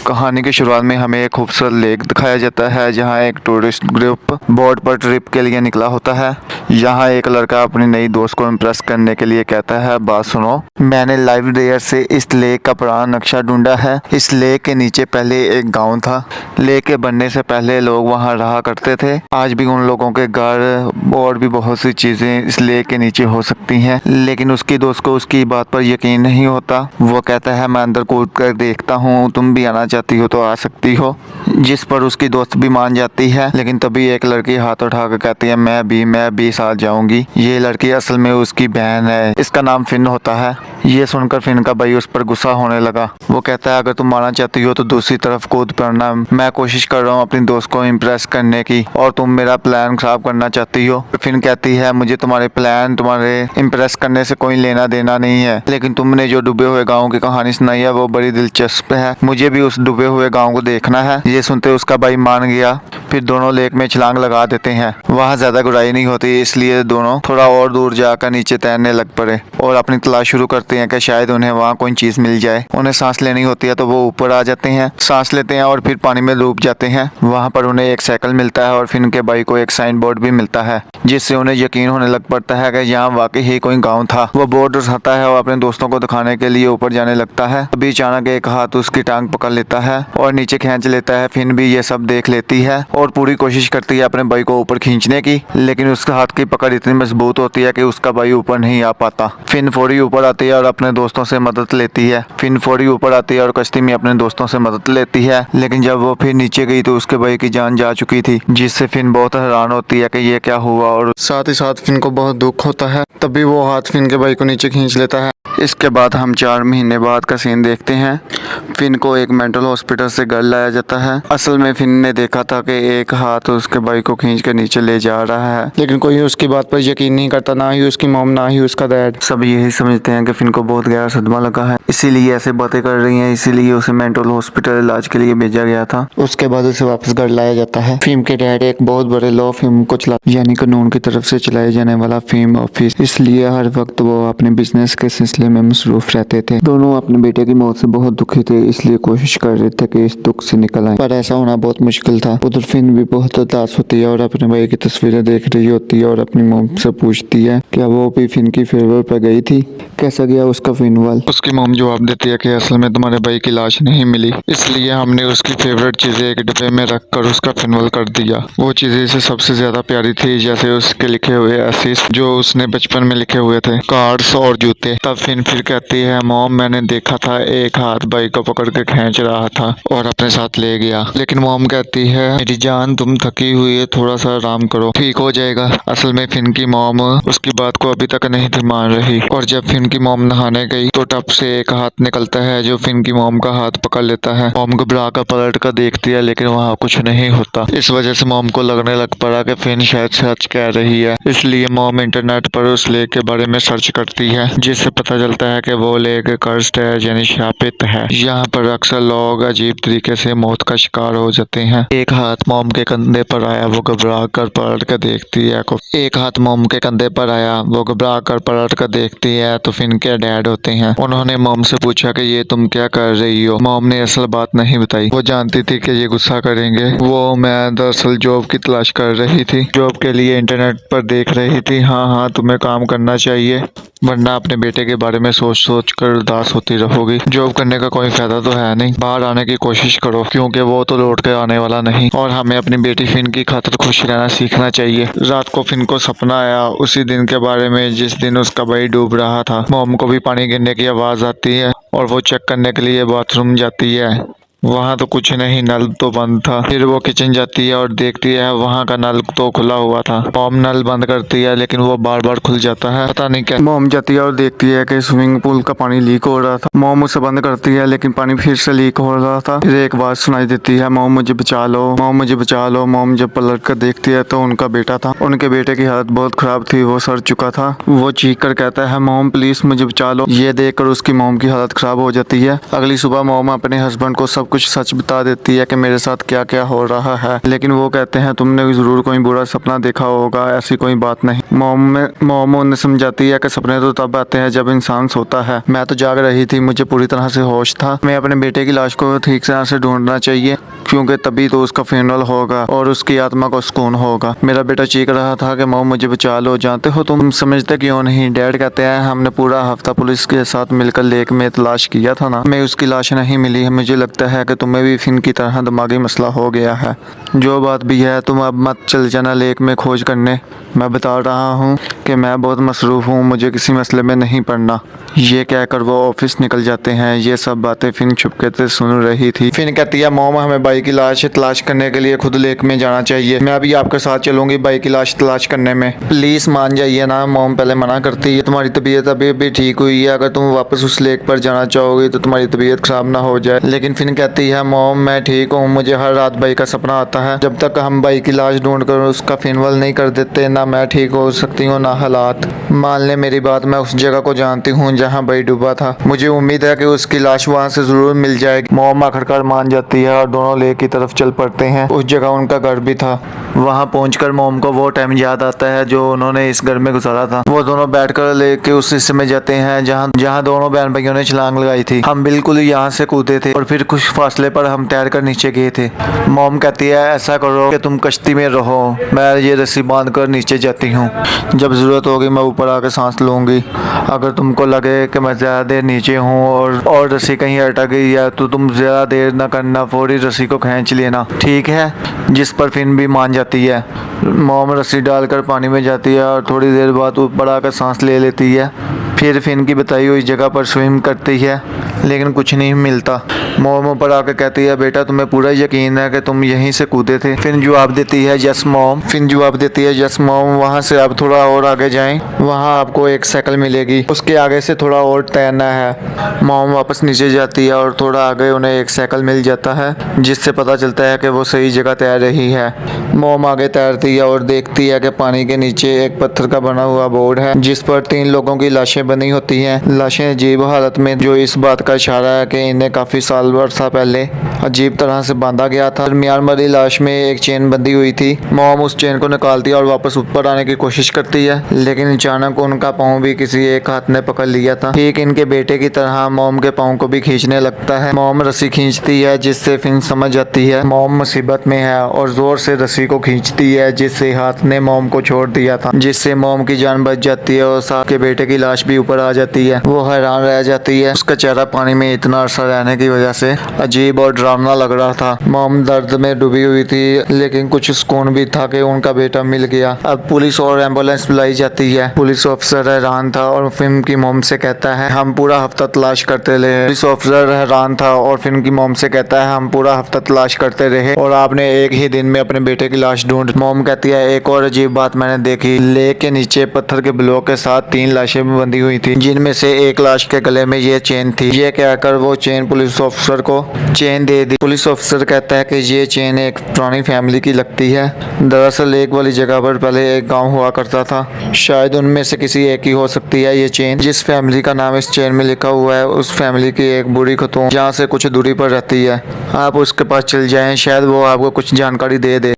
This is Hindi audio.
कहानी की शुरुआत में हमें एक खूबसूरत लेक दिखाया जाता है जहां एक टूरिस्ट ग्रुप बोट पर ट्रिप के लिए निकला होता है। यहां एक लड़का अपनी नई दोस्त को इम्प्रेस करने के लिए कहता है, बात सुनो, मैंने लाइव रेयर से इस लेक का पुराना नक्शा ढूंढा है। इस लेक के नीचे पहले एक गांव था। लेक के बनने से पहले लोग वहां रहा करते थे। आज भी उन लोगों के घर और भी बहुत सी चीजें इस लेक के नीचे हो सकती हैं, लेकिन उसकी दोस्त को उसकी बात पर यकीन नहीं होता। वो कहता है, मैं अंदर कूद कर देखता हूँ, तुम भी आना चाहती हो तो आ सकती हो। जिस पर उसकी दोस्त भी मान जाती है, लेकिन तभी एक लड़की हाथ उठाकर कहती है, मैं भी साथ जाऊंगी। ये लड़की असल में उसकी बहन है, इसका नाम फिन होता है। ये सुनकर फिन का भाई उस पर गुस्सा होने लगा। वो कहता है, अगर तुम आना चाहती हो तो दूसरी तरफ कूद पड़ना। मैं कोशिश कर रहा हूँ अपनी दोस्त को इम्प्रेस करने की और तुम मेरा प्लान खराब करना चाहती हो। फिन कहती है, मुझे तुम्हारे प्लान, तुम्हारे इम्प्रेस करने से कोई लेना देना नहीं है, लेकिन तुमने जो डूबे हुए गाँव की कहानी सुनाई है वो बड़ी दिलचस्प है। मुझे भी उस डूबे हुए गाँव को देखना है। ये सुनते उसका भाई मान गया। फिर दोनों लेक में छलांग लगा देते हैं। वहाँ ज्यादा गुराई नहीं होती, इसलिए दोनों थोड़ा और दूर जाकर नीचे तैरने लग पड़े और अपनी तलाश शुरू करते हैं कि शायद उन्हें वहाँ कोई चीज मिल जाए। उन्हें सांस लेनी होती है तो वो ऊपर आ जाते हैं, सांस लेते हैं और फिर पानी में डूब जाते हैं। वहाँ पर उन्हें एक साइकिल मिलता है और फिन के भाई को एक साइन बोर्ड भी मिलता है, जिससे उन्हें यकीन होने लग पड़ता है कि यहाँ वाकई ही कोई गाँव था। वो बोर्ड उठाता है और अपने दोस्तों को दिखाने के लिए ऊपर जाने लगता है। तभी अचानक एक हाथ उसकी टांग पकड़ लेता है और नीचे खींच लेता है। फिन भी ये सब देख लेती है और पूरी कोशिश करती है अपने भाई को ऊपर खींचने की, लेकिन उसके हाथ की पकड़ इतनी मजबूत होती है कि उसका भाई ऊपर नहीं आ पाता। फिन फौरी ऊपर आती है और अपने दोस्तों से मदद लेती है। फिन फौरी ऊपर आती है और कश्ती में अपने दोस्तों से मदद लेती है, लेकिन जब वो फिर नीचे गई तो उसके भाई की जान जा चुकी थी, जिससे फिन बहुत हैरान होती है कि ये क्या हुआ और साथ ही साथ फिन को बहुत दुख होता है। तभी वो हाथ फिन के भाई को नीचे खींच लेता है। इसके बाद हम 4 महीने बाद का सीन देखते हैं। फिन को एक मेंटल हॉस्पिटल से घर लाया जाता है। असल में फिन ने देखा था कि एक हाथ उसके भाई को खींच कर नीचे ले जा रहा है, लेकिन कोई उसकी बात पर यकीन नहीं करता, ना ही उसकी मॉम ना ही उसका डैड। सब यही समझते हैं कि फिन को बहुत गहरा सदमा लगा है, इसीलिए ऐसे बातें कर रही हैं, इसीलिए उसे मेंटल हॉस्पिटल इलाज के लिए भेजा गया था। उसके बाद उसे वापस घर लाया जाता है। फिल्म के डैड एक बहुत बड़े लॉ फिल्म को चला, यानी कानून की तरफ से चलाए जाने वाला फिल्म ऑफिस, इसलिए हर वक्त वो अपने बिजनेस के सिलसिले में मसरूफ रहते थे। दोनों अपने बेटे की मौत से बहुत दुखी थे, इसलिए कोशिश कर रहे थे कि इस दुख से निकल आए, पर ऐसा होना बहुत मुश्किल था। उधर फिन भी बहुत उदास होती है और अपने भाई की तस्वीरें देख रही होती है और अपनी मॉम से पूछती है क्या वो भी फिन की फेयरवेल पर गई थी, कैसा गया उसका फेयरवेल। उसकी मॉम जवाब देती है कि असल में तुम्हारे भाई की लाश नहीं मिली, इसलिए हमने उसकी फेवरेट चीजें एक डिब्बे में रखकर उसका फेयरवेल कर दिया। वो चीजें इसे सबसे ज्यादा प्यारी थी, जैसे उसके लिखे हुए एसिस जो उसने बचपन में लिखे हुए थे, कार्ड्स और जूते। तब फिन फिर कहती है, मॉम मैंने देखा था एक हाथ भाई को पकड़ के खींच रहा था और अपने साथ ले गया। लेकिन मॉम कहती है, मेरी जान तुम थकी हुई है, थोड़ा सा आराम करो, ठीक हो जाएगा। असल में फिन की मॉम उसकी बात को अभी तक नहीं थी मान रही, और जब फिन की मॉम नहाने गई तो टब से एक हाथ निकलता है जो फिन की मॉम का हाथ पकड़ लेता है। मॉम घबरा कर पलट कर देखती है, लेकिन वहाँ कुछ नहीं होता। इस वजह से मॉम को लगने लग पड़ा कि फिन शायद सच कह रही है, इसलिए मॉम इंटरनेट पर उस लेक के बारे में सर्च करती है, जिससे पता चलता है कि वो लेक कर्स्ड है, यानी शापित है। यहाँ पर अक्सर लोग अजीब तरीके से मौत का शिकार हो जाते हैं। एक हाथ मॉम के कंधे पर आया, वो घबरा कर पलट कर देखती है। एक हाथ मॉम के कंधे पर आया, वो घबरा कर पलट कर देखती है तो फिन के डैड होते हैं। उन्होंने मॉम से पूछा कि ये तुम क्या कर रही हो। मॉम ने असल बात नहीं बताई, वो जानती थी कि ये गुस्सा करेंगे। मैं दरअसल जॉब की तलाश कर रही थी, जॉब के लिए इंटरनेट पर देख रही थी। हाँ तुम्हें काम करना चाहिए, वरना अपने बेटे के बारे में सोच सोच कर उदास होती रहोगी। जॉब करने का कोई फायदा तो है नहीं, बाहर आने की कोशिश करो, क्योंकि वो तो लौट के आने वाला नहीं, और हमें अपनी बेटी फिन की खातिर खुश रहना सीखना चाहिए। रात को फिन को सपना आया उसी दिन के बारे में जिस दिन उसका भाई डूब रहा था। मॉम को भी पानी गिरने की आवाज आती है और वो चेक करने के लिए बाथरूम जाती है। वहाँ तो कुछ नहीं, नल तो बंद था। फिर वो किचन जाती है और देखती है वहाँ का नल तो खुला हुआ था। मॉम नल बंद करती है, लेकिन वो बार बार खुल जाता है, पता नहीं क्या। मॉम जाती है और देखती है कि स्विमिंग पूल का पानी लीक हो रहा था। मॉम उसे बंद करती है, लेकिन पानी फिर से लीक हो रहा था। फिर एक आवाज सुनाई देती है, मॉम मुझे बचा लो, मॉम मुझे बचा लो। मॉम जब पलट कर देखती है तो उनका बेटा था। उनके बेटे की हालत बहुत खराब थी, वो सड़ चुका था। वो चीख कर कहता है, मॉम प्लीज मुझे बचा लो। ये देखकर उसकी मॉम की हालत खराब हो जाती है। अगली सुबह मॉम अपने हस्बैंड को सब कुछ सच बता देती है कि मेरे साथ क्या क्या हो रहा है। लेकिन वो कहते हैं तुमने जरूर कोई बुरा सपना देखा होगा, ऐसी कोई बात नहीं। मॉम उन्हें समझाती है कि सपने तो तब आते हैं जब इंसान सोता है। मैं तो जाग रही थी, मुझे पूरी तरह से होश था। मैं अपने बेटे की लाश को ठीक तरह से ढूंढना चाहिए, क्योंकि तभी तो उसका फ्यूनरल होगा और उसकी आत्मा को सुकून होगा। मेरा बेटा चीख रहा था कि मॉम मुझे बचा लो, जानते हो तुम समझते क्यों नहीं। डैड कहते हैं हमने पूरा हफ्ता पुलिस के साथ मिलकर लेक में तलाश किया था ना, मैं उसकी लाश नहीं मिली है। मुझे लगता है कि तुम्हें भी फिन की तरह दिमागी मसला हो गया है। जो बात भी है तुम अब मत चल जाना लेक में खोज करने। मैं बता रहा हूँ कि मैं बहुत मसरूफ़ हूँ, मुझे किसी मसले में नहीं पड़ना। ये कहकर वो ऑफिस निकल जाते हैं। ये सब बातें फिन छुपके से सुन रही थी। फिन कहती है मॉम हमें भाई की लाश तलाश करने के लिए खुद लेक में जाना चाहिए। मैं भी आपके साथ चलूंगी भाई की लाश तलाश करने में, प्लीज मान जाइए ना। मॉम पहले मना करती है, तुम्हारी तबीयत अभी भी ठीक हुई है, अगर तुम वापस उस लेक पर जाना चाहोगी तो तुम्हारी तबीयत खराब ना हो जाए। लेकिन फिन कहती है मॉम मैं ठीक हूँ, मुझे हर रात भाई का सपना आता है। जब तक हम भाई की लाश ढूंढ कर उसका फिनवल नहीं कर देते, ना मैं ठीक हो सकती हूँ ना हालात। मान ले मेरी बात, मैं उस जगह को जानती हूँ जहाँ भाई डूबा था। मुझे उम्मीद है कि उसकी लाश वहाँ से जरूर मिल जाएगी। मॉम आखिरकार मान जाती है और दोनों लेक की तरफ चल पड़ते हैं। उस जगह उनका घर भी था। वहाँ पहुंचकर मॉम को वो टाइम याद आता है जो उन्होंने इस घर में गुजारा था। वो दोनों बैठकर लेक के उस हिस्से में जाते हैं जहाँ दोनों बहन भाइयों ने छलांग लगाई थी। हम बिल्कुल यहाँ से कूदे थे और फिर कुछ फासले पर हम तैरकर नीचे गए थे। मॉम कहती है ऐसा करो कि तुम कश्ती में रहो, मैं ये रस्सी बांध कर नीचे जाती हूँ, जब जरूरत होगी मैं ऊपर आकर सांस लूंगी। अगर तुमको लगे कि मैं ज्यादा देर नीचे हूँ और रस्सी कहीं अटक गई है तो तुम ज्यादा देर न करना, फौरी रस्सी को खींच लेना, ठीक है। जिस पर फिन भी मान जाती है। मॉम रस्सी डालकर पानी में जाती है और थोड़ी देर बाद ऊपर आकर सांस ले लेती है। फिर फिन की बताई हुई जगह पर स्विम करती है, लेकिन कुछ नहीं मिलता। मॉम ऊपर आकर कहती है बेटा तुम्हें पूरा यकीन है कि तुम यहीं से कूदे थे। फिन जवाब देती है यस मॉम। वहाँ से आप थोड़ा और आगे जाएं, वहाँ आपको एक साइकिल मिलेगी, उसके आगे से थोड़ा और तैरना है। मॉम वापस नीचे जाती है और थोड़ा आगे उन्हें एक साइकिल मिल जाता है, जिससे पता चलता है कि वो सही जगह तैर रही है। मॉम आगे तैरती है और देखती है कि पानी के नीचे एक पत्थर का बना हुआ बोर्ड है, जिस पर 3 लोगों की लाशें बनी होती हैं। लाशें अजीब हालत में, जो इस बात का इशारा है कि इन्हें काफी साल वर्षा पहले अजीब तरह से बांधा गया था। दरमियान वाली लाश में एक चेन बंधी हुई थी। मॉम उस चेन को निकालती है और वापस ऊपर आने की कोशिश करती है, लेकिन अचानक उनका पाँव भी किसी एक हाथ ने पकड़ लिया था। ठीक इनके बेटे की तरह मॉम के पाँव को भी खींचने लगता है। मॉम रस्सी खींचती है, जिससे फिन समझ जाती है मॉम मुसीबत में है और जोर से रस्सी को खींचती है, जिससे हाथ ने मॉम को छोड़ दिया था, जिससे मॉम की जान बच जाती है और साथ के बेटे की लाश भी ऊपर आ जाती है। वो हैरान रह जाती है, उसका चेहरा पानी में इतना अरसा रहने की वजह से अजीब और डरावना लग रहा था। मॉम दर्द में डूबी हुई थी, लेकिन कुछ सुकून भी था कि उनका बेटा मिल गया। अब पुलिस और एम्बुलेंस बुलाई जाती है। पुलिस ऑफिसर हैरान था और फिन की मॉम से कहता है हम पूरा हफ्ता तलाश करते रहे। पुलिस ऑफिसर हैरान था और फिन की मॉम से कहता है हम पूरा हफ्ता तलाश करते रहे और आपने एक ही दिन में अपने बेटे की लाश ढूंढ। मॉम कहती है एक और अजीब बात मैंने देखी, लेक के नीचे पत्थर के ब्लॉक के साथ 3 लाशें बंधी हुई थी, जिनमें से एक लाश के गले में ये चेन थी। ये कहकर वो चेन पुलिस ऑफिसर को चेन दे दी। पुलिस ऑफिसर कहता है कि ये चेन एक पुरानी फैमिली की लगती है। दरअसल लेक वाली जगह पर पहले एक गांव हुआ करता था, शायद उनमें से किसी एक की हो सकती है ये चेन। जिस फैमिली का नाम इस चेन में लिखा हुआ है उस फैमिली की एक बूढ़ी खतून यहाँ से कुछ दूरी पर रहती है। आप उसके पास चल जाएं, शायद वो आपको कुछ जानकारी दे दे।